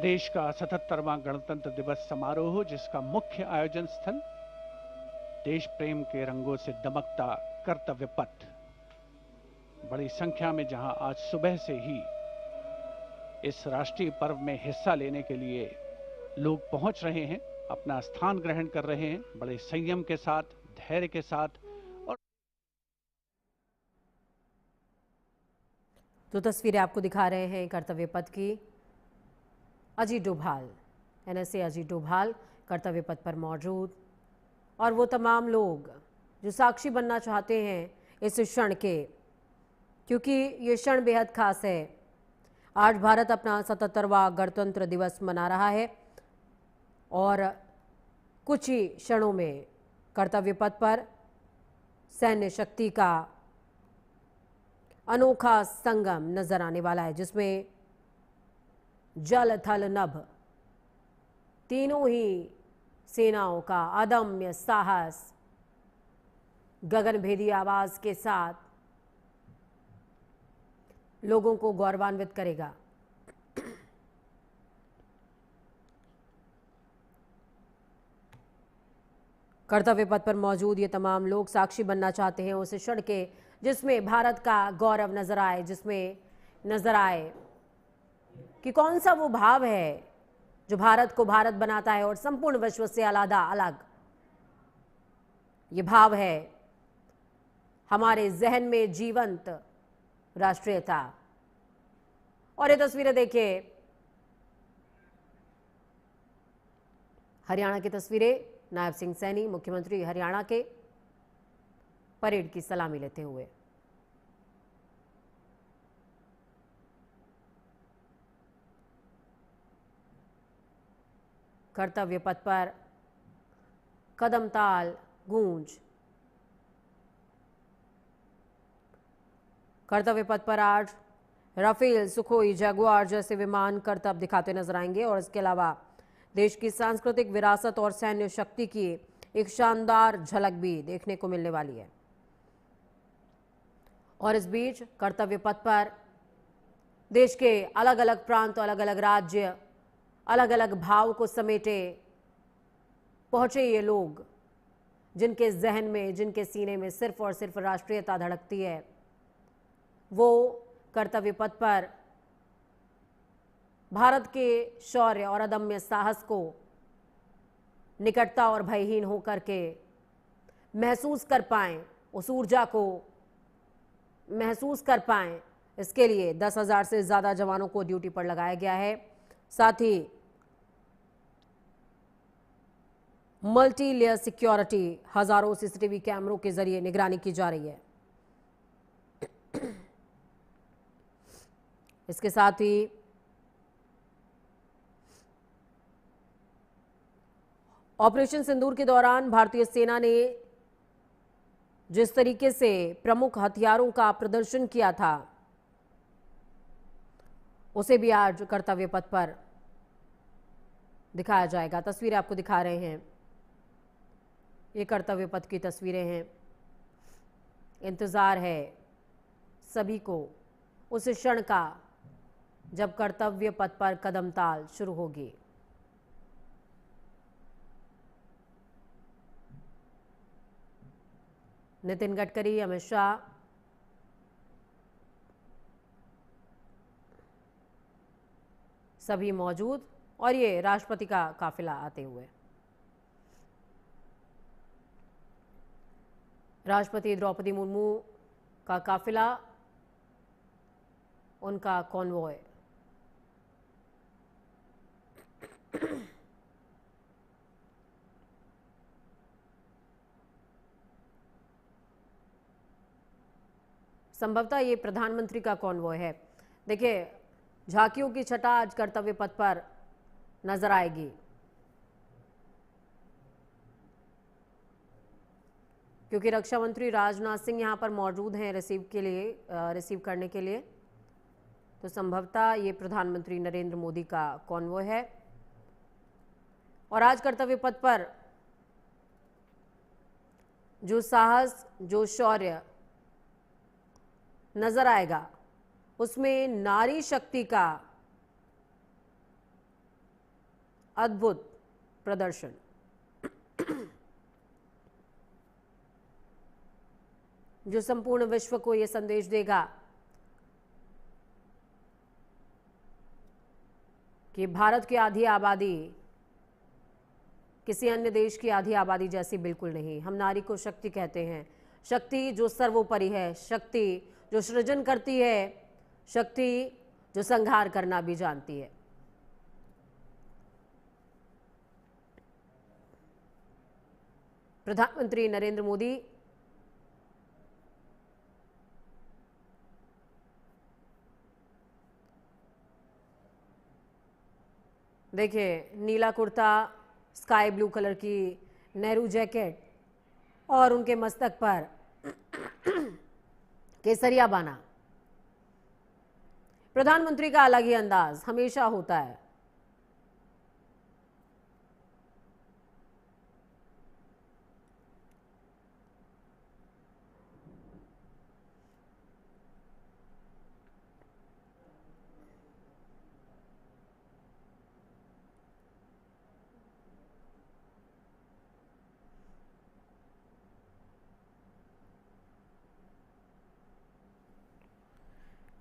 देश का 77वां गणतंत्र दिवस समारोह, जिसका मुख्य आयोजन स्थल देश प्रेम के रंगों से दमकता कर्तव्य पथ। बड़ी संख्या में जहां आज सुबह से ही इस राष्ट्रीय पर्व में हिस्सा लेने के लिए लोग पहुंच रहे हैं, अपना स्थान ग्रहण कर रहे हैं, बड़े संयम के साथ, धैर्य के साथ। और तो तस्वीरें आपको दिखा रहे हैं कर्तव्य पथ की। अजीत डोभाल, एनएसए अजीत डोभाल कर्तव्य पथ पर मौजूद, और वो तमाम लोग जो साक्षी बनना चाहते हैं इस क्षण के, क्योंकि ये क्षण बेहद खास है। आज भारत अपना 77वां गणतंत्र दिवस मना रहा है और कुछ ही क्षणों में कर्तव्य पथ पर सैन्य शक्ति का अनोखा संगम नजर आने वाला है, जिसमें जल थल नभ तीनों ही सेनाओं का अदम्य साहस गगनभेदी आवाज के साथ लोगों को गौरवान्वित करेगा। कर्तव्य पथ पर मौजूद ये तमाम लोग साक्षी बनना चाहते हैं उस क्षण के जिसमें भारत का गौरव नजर आए, जिसमें नजर आए कि कौन सा वो भाव है जो भारत को भारत बनाता है और संपूर्ण विश्व से अलग अलग। ये भाव है हमारे जहन में जीवंत राष्ट्रीयता। और ये तस्वीरें देखिए, हरियाणा की तस्वीरें, नायब सिंह सैनी मुख्यमंत्री हरियाणा के परेड की सलामी लेते हुए। कर्तव्य पथ पर कदम ताल गूंज। कर्तव्य पथ पर आज राफेल, सुखोई, जगुआर जैसे विमान करतब दिखाते नजर आएंगे और इसके अलावा देश की सांस्कृतिक विरासत और सैन्य शक्ति की एक शानदार झलक भी देखने को मिलने वाली है। और इस बीच कर्तव्य पथ पर देश के अलग अलग प्रांत, अलग अलग राज्य, अलग अलग भाव को समेटे पहुंचे ये लोग, जिनके जहन में, जिनके सीने में सिर्फ और सिर्फ राष्ट्रीयता धड़कती है, वो कर्तव्य पथ पर भारत के शौर्य और अदम्य साहस को निकटता और भयहीन होकर के महसूस कर पाएं, उस ऊर्जा को महसूस कर पाएं। इसके लिए 10,000 से ज़्यादा जवानों को ड्यूटी पर लगाया गया है। साथ ही मल्टी लेयर सिक्योरिटी, हजारों सीसीटीवी कैमरों के जरिए निगरानी की जा रही है। इसके साथ ही ऑपरेशन सिंदूर के दौरान भारतीय सेना ने जिस तरीके से प्रमुख हथियारों का प्रदर्शन किया था, उसे भी आज कर्तव्य पथ पर दिखाया जाएगा। तस्वीरें आपको दिखा रहे हैं, ये कर्तव्य पथ की तस्वीरें हैं। इंतजार है सभी को उस क्षण का जब कर्तव्य पथ पर कदम ताल शुरू होगी। नितिन गडकरी, अमित शाह, सभी मौजूद, और ये राष्ट्रपति का काफिला आते हुए। राष्ट्रपति द्रौपदी मुर्मू का काफिला, उनका कॉन्वॉय। संभवतः ये प्रधानमंत्री का कॉन्वॉय है। देखिए, झांकियों की छटा आज कर्तव्य पथ पर नजर आएगी। क्योंकि रक्षा मंत्री राजनाथ सिंह यहां पर मौजूद हैं रिसीव करने के लिए, तो संभवतः ये प्रधानमंत्री नरेंद्र मोदी का कॉन्वॉय है। और आज कर्तव्य पथ पर जो साहस, जो शौर्य नजर आएगा, उसमें नारी शक्ति का अद्भुत प्रदर्शन। जो संपूर्ण विश्व को यह संदेश देगा कि भारत की आधी आबादी किसी अन्य देश की आधी आबादी जैसी बिल्कुल नहीं। हम नारी को शक्ति कहते हैं, शक्ति जो सर्वोपरि है, शक्ति जो सृजन करती है, शक्ति जो संहार करना भी जानती है। प्रधानमंत्री नरेंद्र मोदी देखिए, नीला कुर्ता, स्काई ब्लू कलर की नेहरू जैकेट और उनके मस्तक पर केसरिया बाना। प्रधानमंत्री का अलग ही अंदाज हमेशा होता है।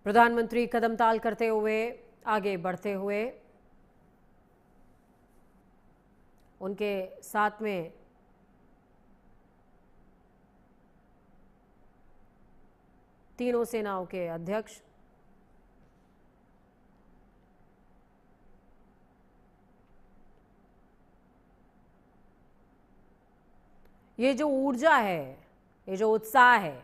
प्रधानमंत्री कदम ताल करते हुए आगे बढ़ते हुए, उनके साथ में तीनों सेनाओं के अध्यक्ष, ये जो ऊर्जा है, ये जो उत्साह है,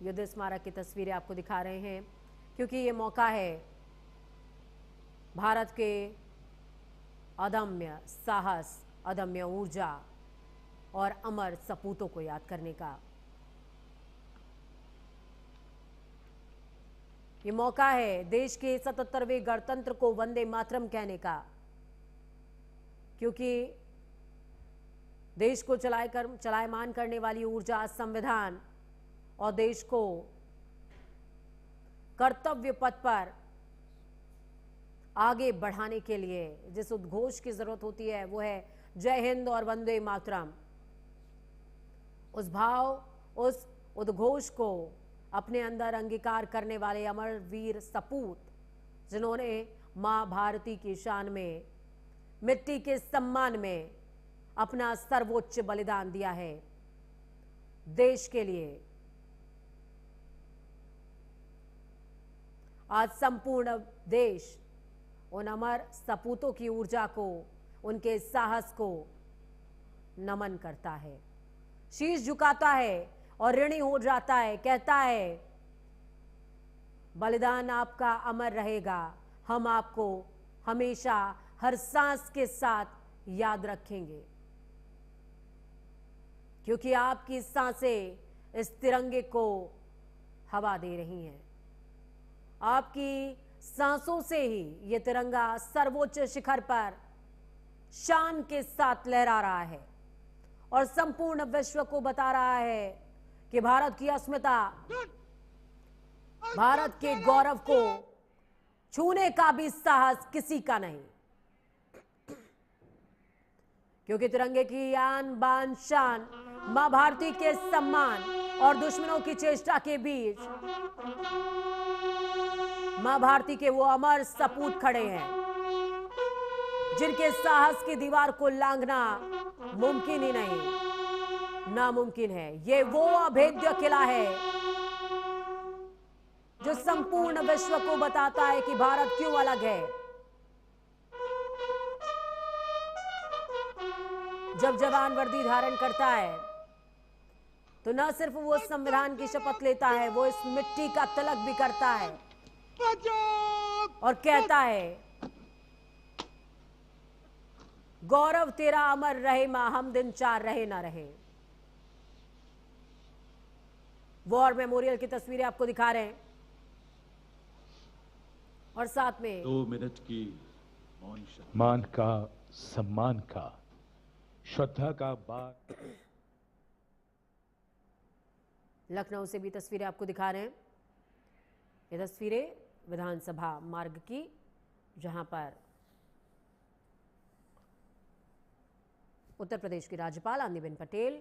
युद्ध स्मारक की तस्वीरें आपको दिखा रहे हैं, क्योंकि ये मौका है भारत के अदम्य साहस, अदम्य ऊर्जा और अमर सपूतों को याद करने का ये मौका है। देश के 77वें गणतंत्र को वंदे मातरम कहने का, क्योंकि देश को चलायमान करने वाली ऊर्जा संविधान और देश को कर्तव्य पथ पर आगे बढ़ाने के लिए जिस उद्घोष की जरूरत होती है वो है जय हिंद और वंदे मातरम। उस उद्घोष को अपने अंदर अंगीकार करने वाले अमर वीर सपूत, जिन्होंने मां भारती की शान में, मिट्टी के सम्मान में अपना सर्वोच्च बलिदान दिया है देश के लिए। आज संपूर्ण देश उन अमर सपूतों की ऊर्जा को, उनके साहस को नमन करता है, शीश झुकाता है और ऋणी हो जाता है, कहता है बलिदान आपका अमर रहेगा, हम आपको हमेशा हर सांस के साथ याद रखेंगे, क्योंकि आपकी सांसें इस तिरंगे को हवा दे रही हैं। आपकी सांसों से ही ये तिरंगा सर्वोच्च शिखर पर शान के साथ लहरा रहा है और संपूर्ण विश्व को बता रहा है कि भारत की अस्मिता, भारत के गौरव को छूने का भी साहस किसी का नहीं, क्योंकि तिरंगे की आन बान शान, मां भारती के सम्मान और दुश्मनों की चेष्टा के बीच मां भारती के वो अमर सपूत खड़े हैं, जिनके साहस की दीवार को लांघना मुमकिन ही नहीं, नामुमकिन है। ये वो अभेद्य किला है जो संपूर्ण विश्व को बताता है कि भारत क्यों अलग है। जब जवान वर्दी धारण करता है तो न सिर्फ वो संविधान की शपथ लेता है, वो इस मिट्टी का तिलक भी करता है और कहता है गौरव तेरा अमर रहे मां, हम दिन चार रहे ना रहे। वॉर मेमोरियल की तस्वीरें आपको दिखा रहे हैं और साथ में 2 मिनट की मान का, सम्मान का, श्रद्धा का बात। लखनऊ से भी तस्वीरें आपको दिखा रहे हैं। ये तस्वीरें विधानसभा मार्ग की, जहां पर उत्तर प्रदेश की राज्यपाल आनंदीबेन पटेल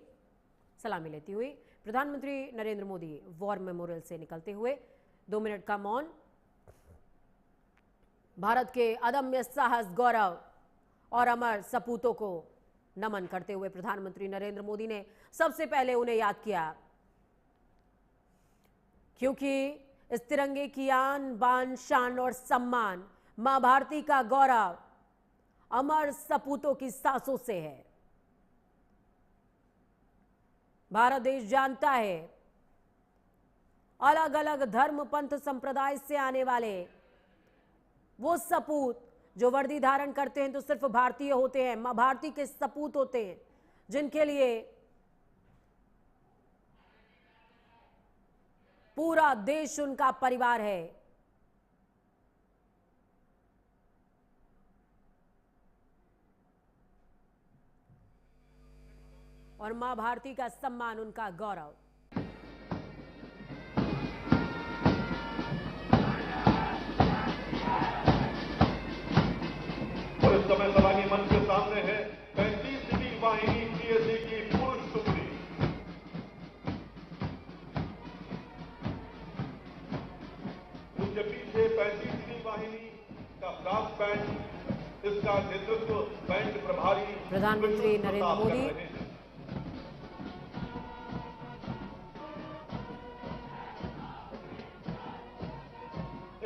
सलामी लेती हुई, प्रधानमंत्री नरेंद्र मोदी वॉर मेमोरियल से निकलते हुए 2 मिनट का मौन, भारत के अदम्य साहस, गौरव और अमर सपूतों को नमन करते हुए प्रधानमंत्री नरेंद्र मोदी ने सबसे पहले उन्हें याद किया, क्योंकि इस तिरंगे की आन बान शान और सम्मान मां भारती का गौरव अमर सपूतों की सांसों से है। भारत देश जानता है अलग अलग धर्म पंथ संप्रदाय से आने वाले वो सपूत जो वर्दी धारण करते हैं तो सिर्फ भारतीय होते हैं, मां भारती के सपूत होते हैं, जिनके लिए पूरा देश उनका परिवार है। और मां भारती का सम्मान उनका गौरव। और इस समय सवानी मंच के सामने है 35वीं वाहिनी पीएसी की पुरुष टुकड़ी। उसके पीछे 35वीं वाहिनी का ब्रास बैंड, इसका नेतृत्व बैंड प्रभारी प्रधानमंत्री नरेंद्र मोदी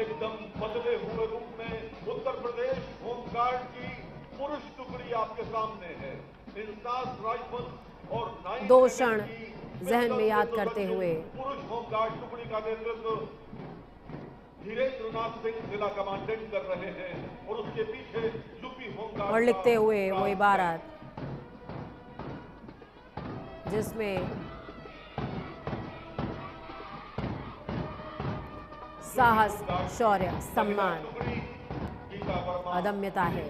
एकदम बदले हुए रूप में उत्तर प्रदेश होमगार्ड की पुरुष टुकड़ी आपके सामने है। इंसास राइफल और 2 क्षण जहन में याद करते हुए पुरुष होमगार्ड टुकड़ी का नेतृत्व धीरेन्द्रनाथ सिंह जिला कमांडेंट कर रहे हैं और उसके पीछे यूपी होमगार्ड और लिखते हुए वो इबारत जिसमें साहस, शौर्य, सम्मान, अदम्यता है।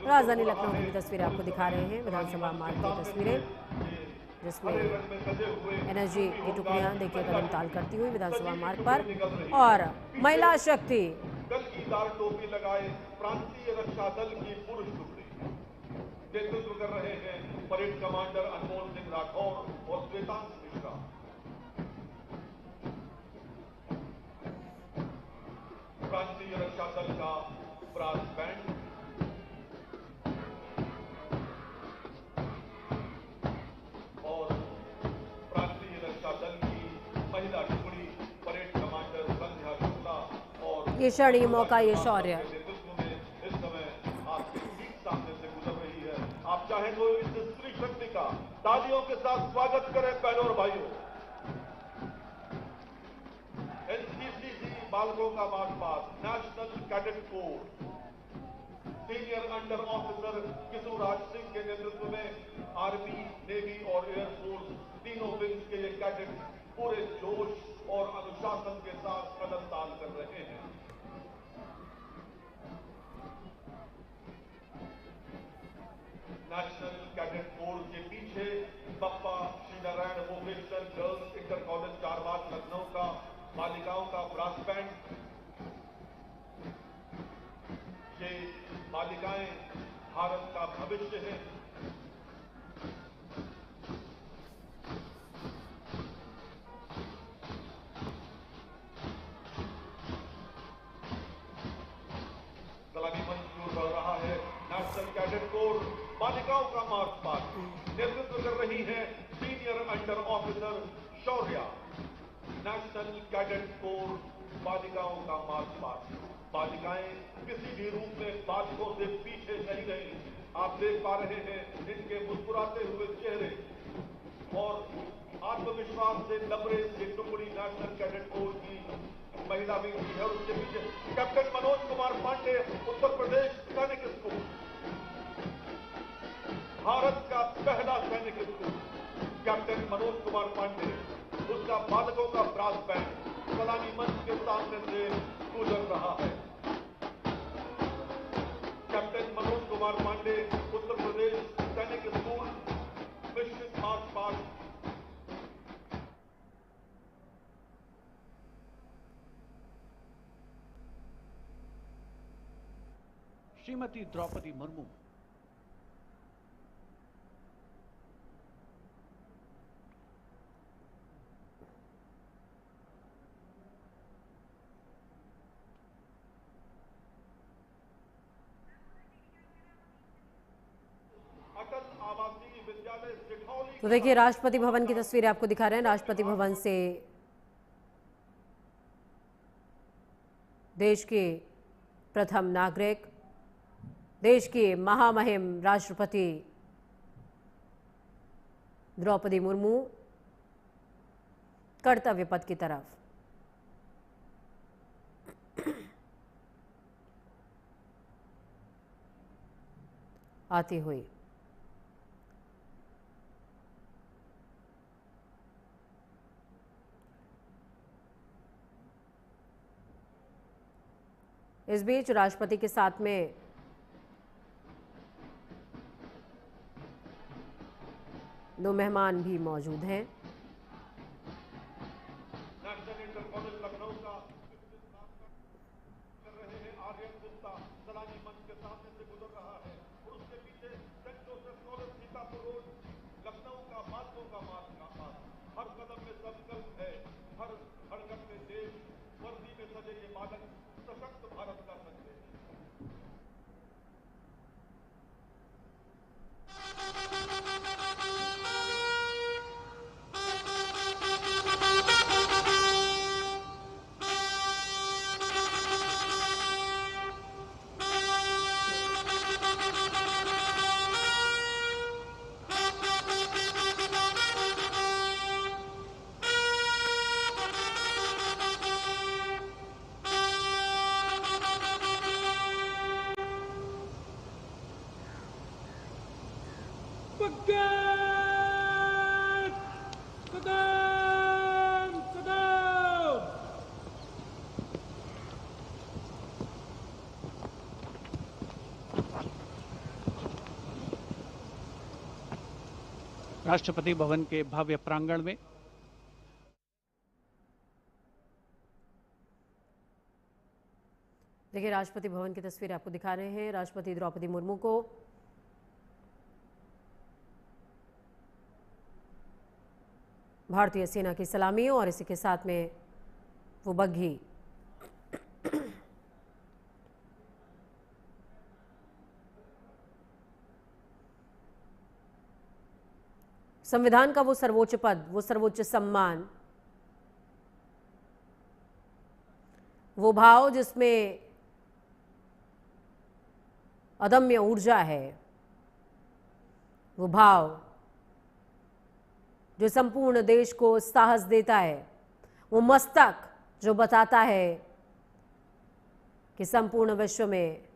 राजधानी लखनऊ की तस्वीरें आपको दिखा रहे हैं, विधानसभा मार्ग की तस्वीरें जिसमें एनएसजी की टुकड़ियां देखिए कदम ताल करती हुई विधानसभा मार्ग पर, और महिला शक्ति कलगीदार टोपी लगाए प्रांतीय रक्षा दल की पुरुष टुकड़ी नेतृत्व कर रहे हैं परेड कमांडर अनमोल सिंह राठौर और श्वेतांश मिश्रा। प्रांतीय रक्षा दल का ब्रास बैंड और प्रांतीय रक्षा दल की महिला टुकड़ी परेड कमांडर संध्या शुक्ला और ये क्षण, ये मौका, ये शौर्य नेतृत्व में इस समय आपके ठीक सामने से गुजर रही है। आप चाहें तो इस स्त्री शक्ति का तालियों के साथ स्वागत करें बहनों और भाइयों। एनसीसी बालकों का march past, national cadet corps, senior under officer Kishoraj Singh के नेतृत्व में आर्मी, नेवी और एयरफोर्स तीनों विंग्स के ये कैडेट पूरे जोश और अनुशासन के साथ कदम ताल कर रहे हैं। नेशनल कैडेट कोर के पीछे Bappa Shri Narayan vocational girls inter college Charbagh Lucknow का बालिकाओं का ब्रास बैंड। ये बालिकाएं भारत का भविष्य है। सलामी मंच की ओर बढ़ रहा है नेशनल कैडेट कोर बालिकाओं का मार्च पास्ट। नेतृत्व कर रही है senior under officer Shaurya. National cadet core बालिकाओं का मार्च पास्ट। बालिकाएं किसी भी रूप में बालकों से पीछे नहीं रही। आप देख पा रहे हैं इनके मुस्कुराते हुए चेहरे और आत्मविश्वास से लबरे ये टुकड़ी नेशनल कैडेट कोर की महिला विंग की है। उसके पीछे कैप्टन मनोज कुमार पांडे, उत्तर प्रदेश सैनिक स्कूल, भारत का पहला सैनिक स्कूल। कैप्टन मनोज कुमार पांडे, उसका बालकों का ब्रास बैंड सलामी मंच के सामने से गुजर रहा है। कैप्टन मनोज कुमार पांडे, उत्तर प्रदेश सैनिक स्कूल, मिश्रित मार्च पास्ट। श्रीमती द्रौपदी मुर्मू तो देखिए राष्ट्रपति भवन की तस्वीरें आपको दिखा रहे हैं। राष्ट्रपति भवन से देश के प्रथम नागरिक, देश की महामहिम राष्ट्रपति द्रौपदी मुर्मू कर्तव्य पथ की तरफ आती हुई। इस बीच राष्ट्रपति के साथ में दो मेहमान भी मौजूद हैं। नेशनल इंटर कॉलेज लखनऊ का कर रहे हैं आर्यन गुप्ता, सलामी मंच के सामने से गुजर रहा है और उसके पीछे saint Joseph college Sitapur road Lucknow का बालकों का मार्च का पास। हर कदम में संकल्प है, हर धड़कन में देश, वर्दी में सजे ये बालक सशक्त भारत का संदेश। राष्ट्रपति भवन के भव्य प्रांगण में देखिए, राष्ट्रपति भवन की तस्वीर आपको दिखा रहे हैं। राष्ट्रपति द्रौपदी मुर्मू को भारतीय सेना की सलामी और इसी के साथ में वो बग्घी। संविधान का वो सर्वोच्च पद, वो सर्वोच्च सम्मान, वो भाव जिसमें अदम्य ऊर्जा है, वो भाव जो संपूर्ण देश को साहस देता है, वो मस्तक जो बताता है कि संपूर्ण विश्व में